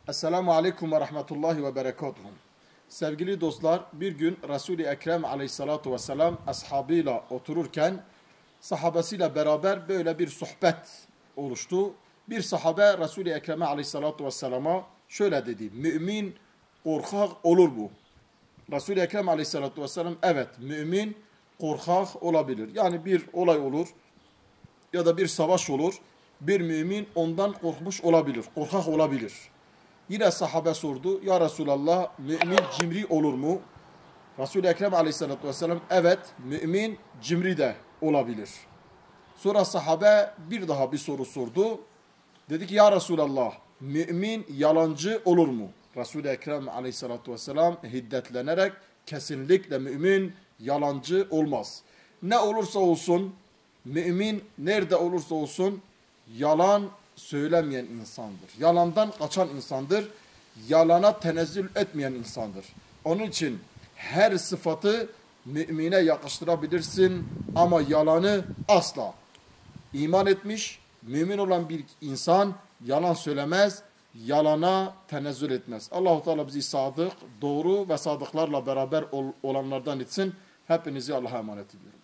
Esselamu Aleyküm ve Rahmetullahi ve Berekatuhu. Sevgili dostlar, bir gün Resul-i Ekrem Aleyhissalatu vesselam ashabıyla otururken sahabesiyle beraber böyle bir sohbet oluştu. Bir sahabe Resul-i Ekrem Aleyhissalatu vesselama şöyle dedi: mümin korkak olur mu? Resul-i Ekrem Aleyhissalatu vesselam evet, mümin korkak olabilir. Yani bir olay olur ya da bir savaş olur. Bir mümin ondan korkmuş olabilir, korkak olabilir. Yine sahabe sordu: ya Resulallah, mümin cimri olur mu? Resul-i Ekrem Aleyhisselatü Vesselam evet, mümin cimri de olabilir. Sonra sahabe bir daha bir soru sordu. Dedi ki: ya Resulallah, mümin yalancı olur mu? Resul-i Ekrem Aleyhisselatü Vesselam hiddetlenerek kesinlikle mümin yalancı olmaz. Ne olursa olsun, mümin nerede olursa olsun yalan söylemeyen insandır. Yalandan kaçan insandır. Yalana tenezzül etmeyen insandır. Onun için her sıfatı mümine yakıştırabilirsin ama yalanı asla. İman etmiş, mümin olan bir insan yalan söylemez, yalana tenezzül etmez. Allah-u Teala bizi sadık, doğru ve sadıklarla beraber olanlardan etsin. Hepinizi Allah'a emanet ediyorum.